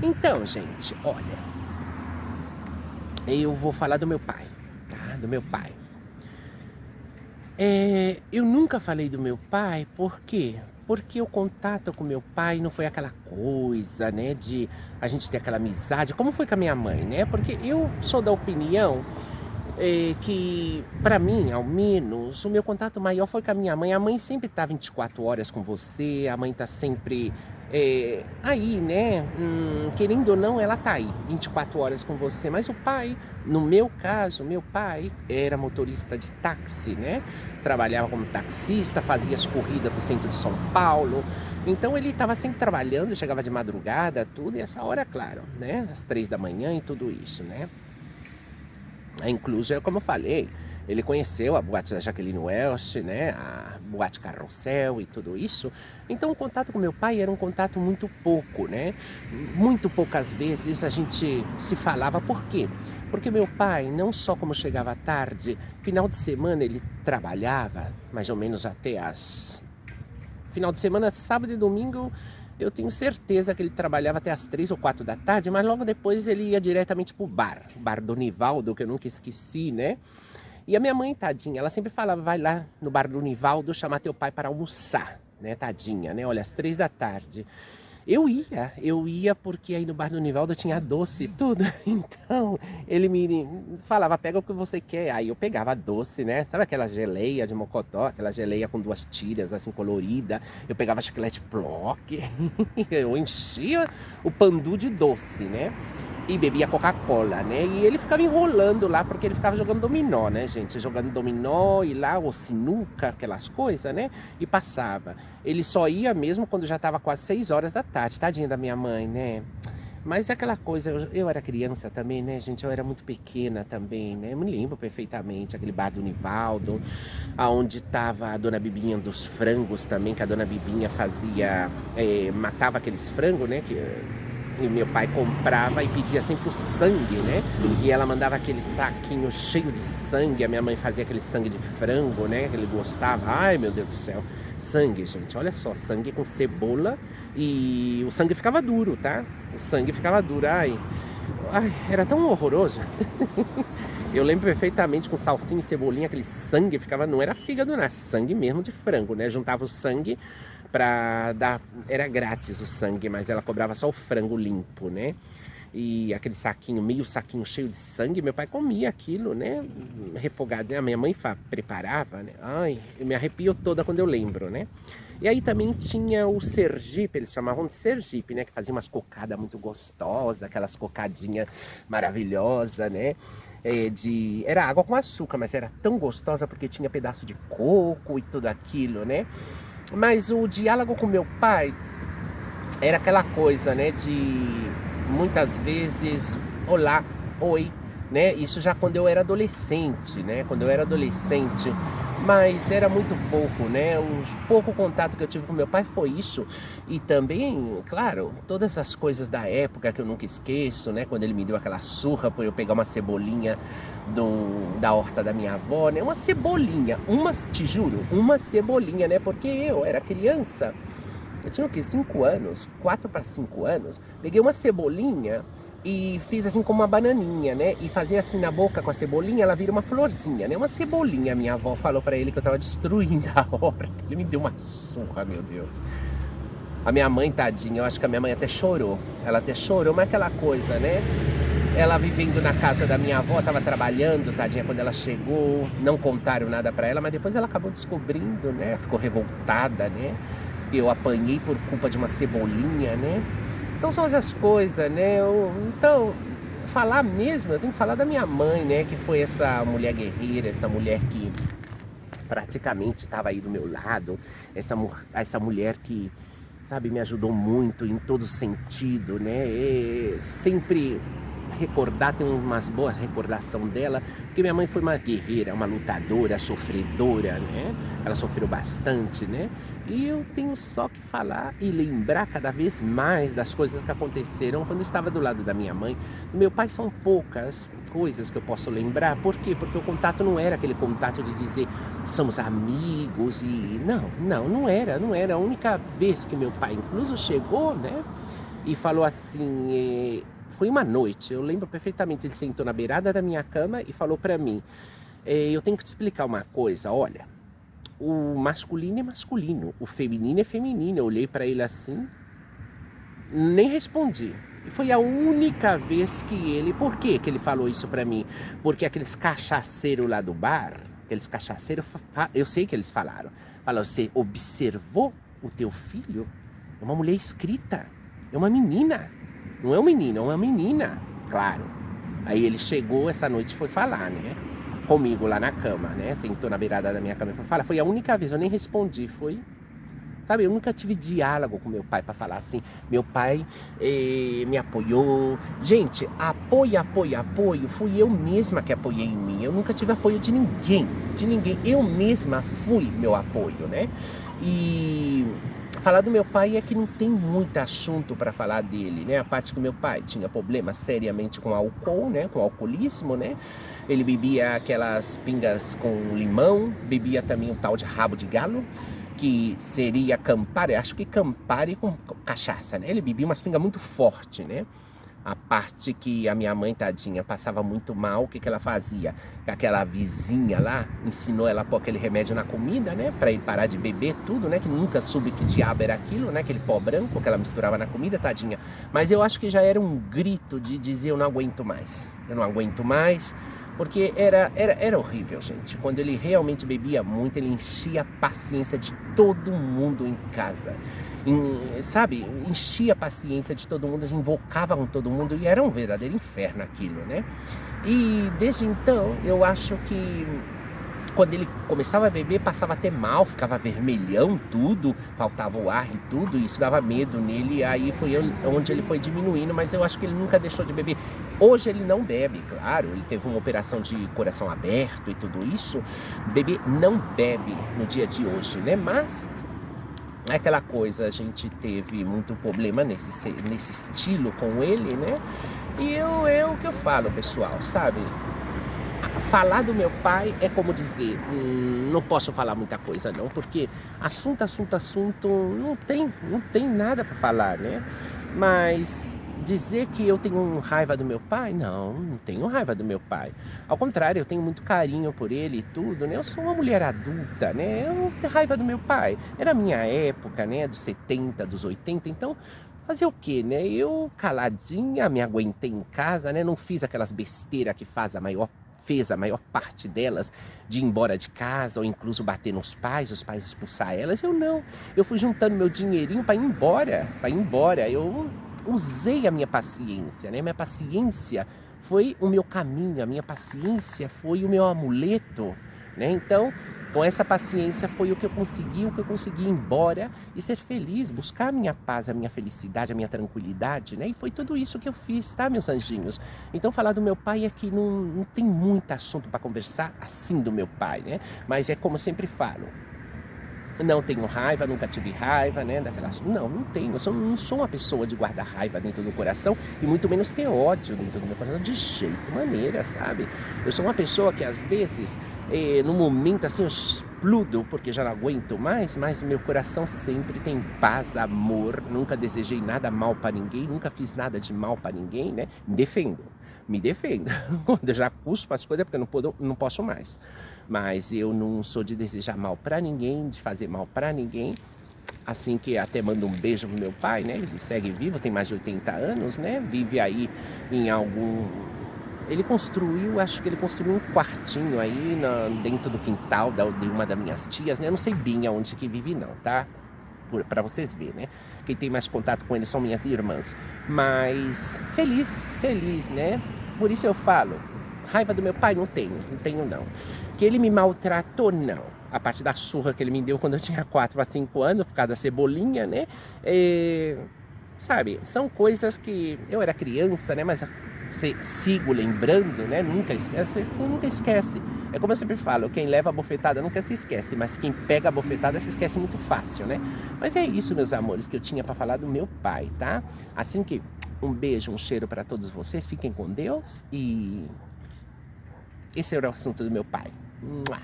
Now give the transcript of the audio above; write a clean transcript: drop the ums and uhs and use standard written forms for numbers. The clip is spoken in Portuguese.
Então, gente, olha, eu vou falar do meu pai, tá? Do meu pai. Eu nunca falei do meu pai, por quê? Porque o contato com meu pai não foi aquela coisa, né, de a gente ter aquela amizade, como foi com a minha mãe, né? Porque eu sou da opinião que, para mim, ao menos, o meu contato maior foi com a minha mãe. A mãe sempre tá 24 horas com você, a mãe tá sempre aí, né? Querendo ou não, ela tá aí, 24 horas com você. Mas o pai, no meu caso, meu pai era motorista de táxi, né? Trabalhava como taxista, fazia as corridas pro centro de São Paulo. Então ele estava sempre trabalhando, chegava de madrugada, tudo, e essa hora, claro, né? Às 3 da manhã e tudo isso, né? Incluso, é como eu falei, ele conheceu a boate da Jacqueline Welch, né, a boate Carrossel e tudo isso. Então o contato com meu pai era um contato muito pouco, né? Muito poucas vezes a gente se falava. Por quê? Porque meu pai, não só como chegava tarde, final de semana ele trabalhava mais ou menos até as... Final de semana, sábado e domingo, eu tenho certeza que ele trabalhava até as 3 ou 4 da tarde, mas logo depois ele ia diretamente pro bar, o bar do Nivaldo, que eu nunca esqueci, né? E a minha mãe, tadinha, ela sempre falava, vai lá no bar do Nivaldo chamar teu pai para almoçar, né, tadinha, né? Olha, às 3 da tarde. Eu ia porque aí no bar do Nivaldo tinha doce e tudo. Então, ele me falava, pega o que você quer. Aí eu pegava doce, né? Sabe aquela geleia de mocotó? Aquela geleia com 2 tiras, assim, colorida. Eu pegava chiclete Plock. Eu enchia o pandu de doce, né? E bebia Coca-Cola, né? E ele ficava enrolando lá, porque ele ficava jogando dominó, né, gente? Jogando dominó e lá, ou sinuca, aquelas coisas, né? E passava. Ele só ia mesmo quando já estava quase 6 horas da tarde, tadinha da minha mãe, né? Mas é aquela coisa, eu era criança também, né, gente? Eu era muito pequena também, né? Eu me lembro perfeitamente, aquele bar do Nivaldo, aonde tava a dona Bibinha dos frangos também, que a dona Bibinha fazia, matava aqueles frangos, né? E meu pai comprava e pedia sempre o sangue, né? E ela mandava aquele saquinho cheio de sangue. A minha mãe fazia aquele sangue de frango, né? Que ele gostava. Ai, meu Deus do céu. Sangue, gente, olha só. Sangue com cebola. E o sangue ficava duro, tá? O sangue ficava duro. Ai, era tão horroroso. Eu lembro perfeitamente com salsinha e cebolinha, aquele sangue ficava... Não era fígado, não. Era sangue mesmo de frango, né? Juntava o sangue pra dar... Era grátis o sangue, mas ela cobrava só o frango limpo, né? E aquele saquinho, meio saquinho cheio de sangue, meu pai comia aquilo, né? Refogado, né? A minha mãe preparava, né? Ai, eu me arrepio toda quando eu lembro, né? E aí também tinha o Sergipe, eles chamavam de Sergipe, né? Que fazia umas cocadas muito gostosas, aquelas cocadinhas maravilhosas, né? Era água com açúcar, mas era tão gostosa porque tinha pedaço de coco e tudo aquilo, né? Mas o diálogo com meu pai era aquela coisa, né, de muitas vezes, olá, oi, né? Isso já quando eu era adolescente, né? Quando eu era adolescente, mas era muito pouco, né? O pouco contato que eu tive com meu pai foi isso. E também, claro, todas essas coisas da época que eu nunca esqueço, né? Quando ele me deu aquela surra por eu pegar uma cebolinha da horta da minha avó, né? Uma cebolinha, te juro, uma cebolinha, né? Porque eu era criança. Eu tinha o quê? 5 anos, 4 para 5 anos. Peguei uma cebolinha e fiz assim como uma bananinha, né? E fazia assim na boca com a cebolinha, ela vira uma florzinha, né? Uma cebolinha. Minha avó falou pra ele que eu tava destruindo a horta. Ele me deu uma surra, meu Deus. A minha mãe, tadinha, eu acho que a minha mãe até chorou. Ela até chorou, mas aquela coisa, né? Ela vivendo na casa da minha avó, tava trabalhando, tadinha, quando ela chegou. Não contaram nada pra ela, mas depois ela acabou descobrindo, né? Ficou revoltada, né? Eu apanhei por culpa de uma cebolinha, né? Então são essas coisas, né? Então, falar mesmo, eu tenho que falar da minha mãe, né? Que foi essa mulher guerreira, essa mulher que praticamente estava aí do meu lado. Essa mulher que, sabe, me ajudou muito em todo sentido, né? Sempre tem umas boas recordações dela, porque minha mãe foi uma guerreira, uma lutadora, sofredora, né? Ela sofreu bastante, né? E eu tenho só que falar e lembrar cada vez mais das coisas que aconteceram quando eu estava do lado da minha mãe. Do meu pai são poucas coisas que eu posso lembrar. Por quê? Porque o contato não era aquele contato de dizer somos amigos e... Não era. A única vez que meu pai incluso chegou, né? e falou assim, foi uma noite, eu lembro perfeitamente, ele sentou na beirada da minha cama e falou pra mim, eu tenho que te explicar uma coisa, olha, o masculino é masculino, o feminino é feminino. Eu olhei pra ele assim, nem respondi. E foi a única vez que ele... Por que que ele falou isso pra mim? Porque aqueles cachaceiros lá do bar, aqueles cachaceiros, eu sei que eles falaram. Falaram, você observou o teu filho? É uma mulher escrita, é uma menina. Não é um menino, é uma menina, claro. Aí ele chegou essa noite e foi falar, né? Comigo lá na cama, né? Sentou na beirada da minha cama e foi falar. Foi a única vez, eu nem respondi, foi... Sabe, eu nunca tive diálogo com meu pai para falar assim. Meu pai me apoiou. Gente, apoio, apoio, apoio. Fui eu mesma que apoiei em mim. Eu nunca tive apoio de ninguém, de ninguém. Eu mesma fui meu apoio, né? E falar do meu pai é que não tem muito assunto para falar dele, né? A parte que meu pai tinha problema seriamente com álcool, né? Com alcoolismo, né? Ele bebia aquelas pingas com limão, bebia também um tal de rabo de galo, que seria Campari, acho que Campari com cachaça, né? Ele bebia umas pingas muito forte, né? A parte que a minha mãe, tadinha, passava muito mal, o que que ela fazia? Aquela vizinha lá ensinou ela a pôr aquele remédio na comida, né? Pra ele parar de beber tudo, né? Que nunca soube que diabo era aquilo, né? Aquele pó branco que ela misturava na comida, tadinha. Mas eu acho que já era um grito de dizer eu não aguento mais. Eu não aguento mais. Porque era horrível, gente. Quando ele realmente bebia muito, ele enchia a paciência de todo mundo em casa. Sabe? Enchia a paciência de todo mundo, invocava com todo mundo e era um verdadeiro inferno aquilo, né? E desde então, eu acho que quando ele começava a beber, passava até mal, ficava vermelhão, tudo, faltava o ar e tudo, e isso dava medo nele, e aí foi onde ele foi diminuindo, mas eu acho que ele nunca deixou de beber. Hoje ele não bebe, claro, ele teve uma operação de coração aberto e tudo isso, bebê não bebe no dia de hoje, né, mas é aquela coisa, a gente teve muito problema nesse estilo com ele, né, e é o que eu falo, pessoal, sabe? Falar do meu pai é como dizer, não posso falar muita coisa não, porque assunto, não tem nada para falar, né? Mas dizer que eu tenho raiva do meu pai, não tenho raiva do meu pai. Ao contrário, eu tenho muito carinho por ele e tudo, né? Eu sou uma mulher adulta, né? Eu não tenho raiva do meu pai. Era a minha época, né? Dos 70, dos 80, então... Fazer o quê, né? Eu caladinha, me aguentei em casa, né? Não fiz aquelas besteiras que fez a maior parte delas, de ir embora de casa, ou incluso bater nos pais, os pais expulsar elas. Eu não. Eu fui juntando meu dinheirinho para ir embora, Eu usei a minha paciência, né? Minha paciência foi o meu caminho, a minha paciência foi o meu amuleto, né? Então, com essa paciência foi o que eu consegui ir embora e ser feliz, buscar a minha paz, a minha felicidade, a minha tranquilidade, né? E foi tudo isso que eu fiz, tá, meus anjinhos? Então, falar do meu pai é que não tem muito assunto para conversar assim do meu pai, né? Mas é como eu sempre falo, não tenho raiva, nunca tive raiva, né? Não tenho. Não sou uma pessoa de guardar raiva dentro do coração e muito menos ter ódio dentro do meu coração, de jeito maneira, sabe? Eu sou uma pessoa que às vezes, no momento assim, eu explodo porque já não aguento mais, mas meu coração sempre tem paz, amor. Nunca desejei nada mal para ninguém, nunca fiz nada de mal para ninguém, né? Me defendo. Quando eu já cuspo as coisas porque eu não posso mais. Mas eu não sou de desejar mal para ninguém, de fazer mal para ninguém. Assim que até mando um beijo pro meu pai, né? Ele segue vivo, tem mais de 80 anos, né? Vive aí em algum... acho que ele construiu um quartinho aí dentro do quintal de uma das minhas tias, né? Eu não sei bem aonde que vive não, tá? Para vocês verem, né? Quem tem mais contato com ele são minhas irmãs. Mas feliz, né? Por isso eu falo, raiva do meu pai não tenho não. Que ele me maltratou, não. A parte da surra que ele me deu quando eu tinha 4 a 5 anos, por causa da cebolinha, né? Sabe, são coisas que eu era criança, né? Mas sigo lembrando, né? Nunca esquece. É como eu sempre falo, quem leva a bofetada nunca se esquece, mas quem pega a bofetada se esquece muito fácil, né? Mas é isso, meus amores, que eu tinha para falar do meu pai, tá? Assim que um beijo, um cheiro para todos vocês, fiquem com Deus e esse era o assunto do meu pai. Mua.